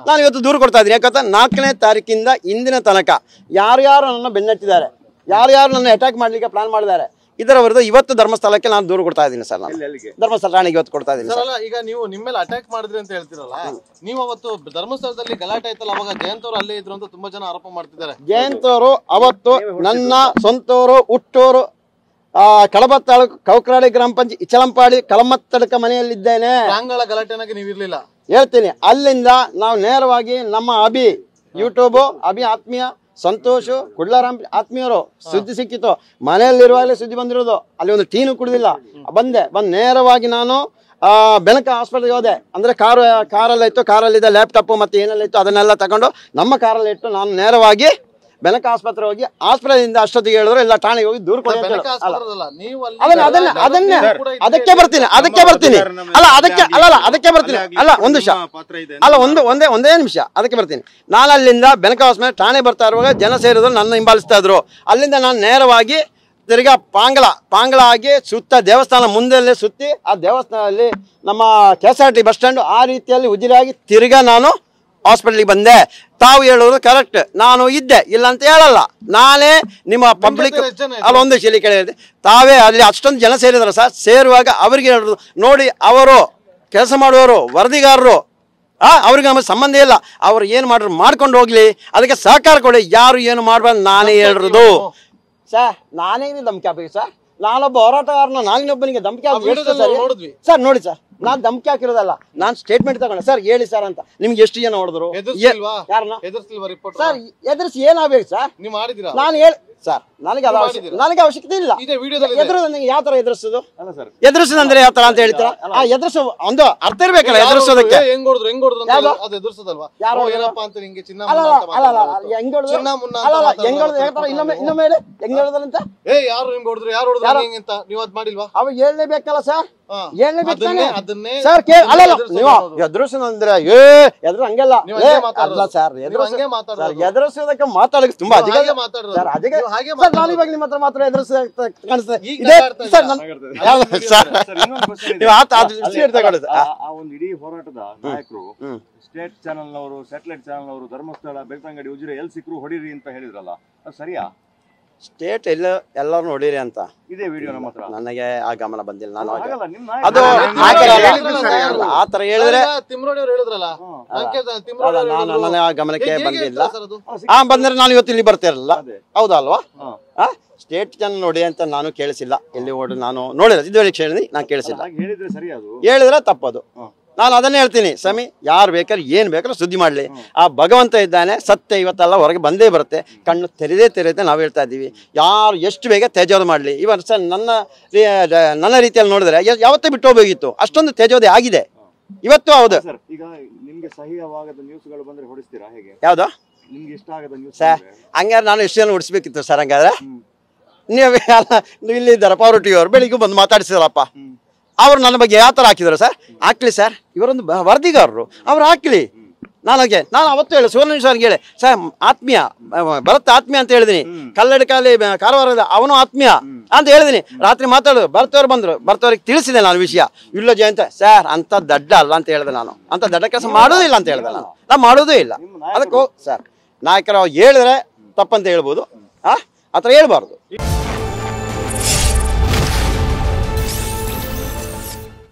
ನಾನು ಇವತ್ತು ದೂರು ಕೊಡ್ತಾ ಇದ್ದೀನಿ. ಯಾಕಂತ 4ನೇ ತಾರೀಕಿಂದ ಇಂದಿನ ತನಕ ಯಾರ್ಯಾರು ನನ್ನ ಬೆನ್ನಟ್ಟಿದ್ದಾರೆ, ಯಾರ್ಯಾರು ನನ್ನ ಅಟ್ಯಾಕ್ ಮಾಡಲಿಕ್ಕೆ ಪ್ಲಾನ್ ಮಾಡಿದ್ದಾರೆ, ಇದರ ವಿರುದ್ಧ ಇವತ್ತು ಧರ್ಮಸ್ಥಳಕ್ಕೆ ನಾನು ದೂರು ಕೊಡ್ತಾ ಇದ್ದೀನಿ ಸರ್. ನಾನು ಧರ್ಮಸ್ಥಳ ಠಾಣೆಗೆ ಇವತ್ತು ಕೊಡ್ತಾ ಇದ್ದೀನಿ ಸರ್. ಈಗ ನೀವು ನಿಮ್ಮೇಲೆ ಅಟ್ಯಾಕ್ ಮಾಡಿದ್ರಿ ಅಂತ ಹೇಳ್ತಿರಲ್ಲ, ನೀವು ಅವತ್ತು ಧರ್ಮಸ್ಥಳದಲ್ಲಿ ಗಲಾಟೆ ಆಯ್ತಲ್ಲ, ಅವಾಗ ಜಯಂತ್ ಅವರು ಅಲ್ಲೇ ಇದ್ರು ಅಂತ ತುಂಬಾ ಜನ ಆರೋಪ ಮಾಡ್ತಿದ್ದಾರೆ. ಜಯಂತ್ ಅವರು ಅವತ್ತು ನನ್ನ ಸ್ವಂತವರು ಹುಟ್ಟೂರು ಕಳಬ ತಾಲೂಕು ಕೌಕರಾಡಿ ಗ್ರಾಮ ಪಂಚಾಯತ್ ಇಚಲಂಪಾಡಿ ಕಳಮತ್ತಡಕ ಮನೆಯಲ್ಲಿದ್ದೇನೆ. ಪ್ರಾಂಗಳ ಗಲಾಟೆನಾಗಿ ನೀವು ಇರ್ಲಿಲ್ಲ ಹೇಳ್ತೀನಿ. ಅಲ್ಲಿಂದ ನಾವು ನೇರವಾಗಿ ನಮ್ಮ ಅಭಿ ಯೂಟ್ಯೂಬ್ ಅಭಿ ಆತ್ಮೀಯ ಸಂತೋಷ್ ಕುಡ್ಲಾರಾಮ್ ಆತ್ಮೀಯರು ಸುದ್ದಿ ಸಿಕ್ಕಿತ್ತು, ಮನೆಯಲ್ಲಿರುವಾಗಲೇ ಸುದ್ದಿ ಬಂದಿರೋದು. ಅಲ್ಲಿ ಒಂದು ಟೀನು ಕುಡಿದಿಲ್ಲ. ಬಂದು ನೇರವಾಗಿ ನಾನು ಬೆನಕ ಹಾಸ್ಪಿಟಲ್ಗೆ ಹೋದೆ. ಅಂದರೆ ಕಾರಲ್ಲ ಇತ್ತು, ಕಾರಲ್ಲಿದ್ದ ಲ್ಯಾಪ್ಟಾಪ್ ಮತ್ತು ಏನೆಲ್ಲ ಇತ್ತು ಅದನ್ನೆಲ್ಲ ತಗೊಂಡು ನಮ್ಮ ಕಾರಲ್ಲಿ ಇಟ್ಟು ನಾನು ನೇರವಾಗಿ ಬೆನಕ ಆಸ್ಪತ್ರೆ ಹೋಗಿ ಆಸ್ಪತ್ರೆಯಿಂದ ಅಷ್ಟೊತ್ತಿಗೆ ಹೇಳಿದ್ರು ಇಲ್ಲ ಠಾಣೆಗೆ ಹೋಗಿ ದೂರು ಕೊಡಿ ಅಂತ ಹೇಳಿ. ಅದಕ್ಕೆ ಬರ್ತೀನಿ ಒಂದೇ ನಿಮಿಷ ಅದಕ್ಕೆ ಬರ್ತೀನಿ. ನಾನು ಅಲ್ಲಿಂದ ಬೆನಕ ಆಸ್ಪತ್ರೆ ಠಾಣೆ ಬರ್ತಾ ಇರುವಾಗ ಜನ ಸೇರಿದ್ರು, ನನ್ನ ಹಿಂಬಾಲಿಸ್ತಾ ಇದ್ರು. ಅಲ್ಲಿಂದ ನಾನು ನೇರವಾಗಿ ತಿರ್ಗಾ ಪಾಂಗಳ ಆಗಿ ಸುತ್ತ ದೇವಸ್ಥಾನ ಮುಂದೆಲ್ಲೇ ಸುತ್ತಿ ಆ ದೇವಸ್ಥಾನದಲ್ಲಿ ನಮ್ಮ KSRT ಬಸ್ ಸ್ಟ್ಯಾಂಡ್ ಆ ರೀತಿಯಲ್ಲಿ ಉಜಿರಾಗಿ ತಿರ್ಗಾ ನಾನು ಹಾಸ್ಪಿಟ್ಲಿಗೆ ಬಂದೆ. ತಾವು ಹೇಳೋದು ಕರೆಕ್ಟ್, ನಾನು ಇದ್ದೆ, ಇಲ್ಲ ಅಂತ ಹೇಳಲ್ಲ. ನಾನೇ ನಿಮ್ಮ ಪಬ್ಲಿಕ್ ಅಲ್ಲಿ ಒಂದು ಶಿಲಿ ಕೇಳಿದೆ, ತಾವೇ ಅಲ್ಲಿ ಅಷ್ಟೊಂದು ಜನ ಸೇರಿದ್ರು ಸರ್. ಸೇರುವಾಗ ಅವರಿಗೆ ಹೇಳೋದು ನೋಡಿ, ಅವರು ಕೆಲಸ ಮಾಡುವವರು ವರದಿಗಾರರು, ಅವ್ರಿಗೆ ನಮಗೆ ಸಂಬಂಧ ಇಲ್ಲ. ಅವ್ರು ಏನು ಮಾಡ್ರು ಮಾಡ್ಕೊಂಡು ಹೋಗ್ಲಿ, ಅದಕ್ಕೆ ಸಹಕಾರ ಕೊಡಿ, ಯಾರು ಏನು ಮಾಡ್ಬಾರ್ದು ನಾನೇ ಹೇಳಿರೋದು ಸರ್. ನಾನೇನು ಧಮಕಿ ಹಾಕಬೇಕು ಸರ್? ನಾನೊಬ್ಬ ಹೋರಾಟಗಾರನ ನಾನಿನೊಬ್ಬನಿಗೆ ಧಮಕಿ ಹಾಕಿ ಸರ್? ನೋಡಿ ಸರ್, ನಾನು ಧಮಕಿ ಹಾಕಿರೋದಲ್ಲ, ನಾನು ಸ್ಟೇಟ್ಮೆಂಟ್ ತಗೊಂಡೆ ಸರ್. ಹೇಳಿ ಸರ್ ಅಂತ. ನಿಮ್ಗೆ ಎಷ್ಟು ಜನ ಹೊಡೆದ್ರು? ಯಾರನ್ನ ಸರ್? ಎದುರಿಸಿ ಏನಾಗಬೇಕು ಸರ್? ನಾನು ಹೇಳಿ ಸರ್, ನನಗೆ ಅವಶ್ಯಕತೆ ಇಲ್ಲ. ಯಾವ ತರ ಎದುರಿಸೋದು? ಎದುರಿಸೋದಂದ್ರೆ ಯಾವ ತರ ಅಂತ ಹೇಳ್ತೀರಾ? ಎದುರಿಸೋ ಒಂದು ಅರ್ಥ ಇರ್ಬೇಕಲ್ಲ ಎದುರಿಸೋದಕ್ಕೆ. ಅವ ಹೇಳಲೇಬೇಕಲ್ಲ ಸರ್, ಎದುರಿಸೋದಂದ್ರೆ ಎದುರು ಹಂಗೆಲ್ಲ ಅಲ್ಲ ಸರ್. ಎದುರಿಸೋದಕ್ಕೆ ಮಾತಾಡಕ್ಕೆ ತುಂಬಾ ಅಧಿಕ ನಾನು ಇವಾಗ ನಿಮ್ಮ ಹತ್ರ ಮಾತ್ರ ಕಾಣಿಸ್ತದೆ. ಇಡೀ ಹೋರಾಟದ ನಾಯಕರು ಸ್ಟೇಟ್ ಚಾನೆಲ್ ನವರು, ಸ್ಯಾಟಲೈಟ್ ಚಾನೆಲ್ ನವರು ಧರ್ಮಸ್ಥಳ ಬೆಳ್ತಂಗಡಿ ಉಜಿರೆ ಎಲ್ಲಿ ಸಿಕ್ಕರು ಹೊಡಿರಿ ಅಂತ ಹೇಳಿದ್ರಲ್ಲ, ಅದು ಸರಿಯಾ? ಸ್ಟೇಟ್ ಎಲ್ಲರೂ ನೋಡಿರಿ ಅಂತ ಇದೇ ವಿಡಿಯೋ ನಮ್ಮ ಹತ್ರ ನನಗೆ ಆ ಗಮನ ಬಂದಿಲ್ಲ. ನಾನು ಅದು ಆತರ ಹೇಳಿದ್ರೆ ನನ್ನ ಆ ಗಮನಕ್ಕೆ ಬಂದಿಲ್ಲ. ಬಂದ್ರೆ ನಾನು ಇವತ್ತು ಇಲ್ಲಿ ಬರ್ತಿರಲ್ಲ, ಹೌದಲ್ವಾ? ಸ್ಟೇಟ್ ಚಾನಲ್ ನೋಡಿ ಅಂತ ನಾನು ಕೇಳಿಸಿಲ್ಲ, ಎಲ್ಲಿ ಓಡಿ ನಾನು ನೋಡಿಲ್ಲ. ಇದುವರೆಗೆ ಕೇಳಿದ್ನಿ, ನಾನು ಕೇಳಿಸಿಲ್ಲ. ಹೇಳಿದ್ರೆ ತಪ್ಪದು. ನಾನು ಅದನ್ನೇ ಹೇಳ್ತೀನಿ, ಸ್ವಾಮಿ ಯಾರು ಬೇಕಾದ್ರೆ ಏನು ಬೇಕಾದ್ರೂ ಸುದ್ದಿ ಮಾಡಲಿ, ಆ ಭಗವಂತ ಇದ್ದಾನೆ. ಸತ್ಯ ಇವತ್ತೆಲ್ಲ ಹೊರಗೆ ಬಂದೇ ಬರುತ್ತೆ. ಕಣ್ಣು ತೆರೆದೇ ನಾವು ಹೇಳ್ತಾ ಇದ್ದೀವಿ. ಯಾರು ಎಷ್ಟು ಬೇಗ ತೇಜೋದು ಮಾಡಲಿ. ಇವತ್ತು ಸರ್ ನನ್ನ ರೀತಿಯಲ್ಲಿ ನೋಡಿದ್ರೆ ಯಾವತ್ತೇ ಬಿಟ್ಟು ಹೋಗ್ಬೇಕಿತ್ತು, ಅಷ್ಟೊಂದು ತೇಜೋದೆ ಆಗಿದೆ ಇವತ್ತು. ಹೌದು. ಈಗ ನಿಮ್ಗೆ ಸಹ್ಯವಾಗದ ನ್ಯೂಸ್ಗಳು ಬಂದ್ರೆ ಹೊಡಿಸ್ತೀರಾ ಹೇಗೆ? ಯಾವ್ದು ನಿಮ್ಗೆ ಇಷ್ಟ ಆಗದ ನ್ಯೂಸ್ ಸರ್? ಹಂಗಾರೆ ನಾನು ಎಷ್ಟು ಜನ ಹೊಡಿಸ್ಬೇಕಿತ್ತು ಸರ್? ಹಂಗಾದ್ರೆ ನೀವು ಇಲ್ಲಿದ್ದಾರಪ್ಪ, ಅವರು ಟಿ ಅವರು ಬೆಳಿಗ್ಗೆ ಬಂದು ಮಾತಾಡಿಸಿದ್ರಪ್ಪ, ಅವ್ರು ನನ್ನ ಬಗ್ಗೆ ಯಾವ ಥರ ಹಾಕಿದ್ರು ಸರ್? ಹಾಕ್ಲಿ ಸರ್, ಇವರೊಂದು ವರದಿಗಾರರು, ಅವ್ರು ಹಾಕ್ಲಿ. ನಾನು ಅವತ್ತು ಹೇಳಿ ಸುವರ್ಣ ಸರ್ಗೆ ಹೇಳಿ, ಸರ್ ಆತ್ಮೀಯ ಭರತ್ ಆತ್ಮೀಯ ಅಂತ ಹೇಳಿದೀನಿ. ಕಲ್ಲಡಿಕಾಲಿ ಕಾರವಾರದ ಅವನು ಆತ್ಮೀಯ ಅಂತ ಹೇಳಿದೀನಿ. ರಾತ್ರಿ ಮಾತಾಡೋದು ಬರ್ತವ್ರಿಗೆ ತಿಳಿಸಿದೆ ನಾನು ವಿಷಯ. ಇಲ್ಲ ಜಯಂತ ಸರ್ ಅಂತ ದಡ್ಡ ಅಲ್ಲ ಅಂತ ಹೇಳಿದೆ ನಾನು. ಅಂತ ದಡ್ಡ ಕೆಲಸ ಮಾಡೋದಿಲ್ಲ ಅಂತ ಹೇಳಿದೆ ನಾನು ಮಾಡೋದೇ ಇಲ್ಲ. ಅದಕ್ಕೆ ಸರ್ ನಾಯಕರು ಹೇಳಿದ್ರೆ ತಪ್ಪಂತ ಹೇಳ್ಬೋದು, ಆ ಥರ ಹೇಳ್ಬಾರ್ದು.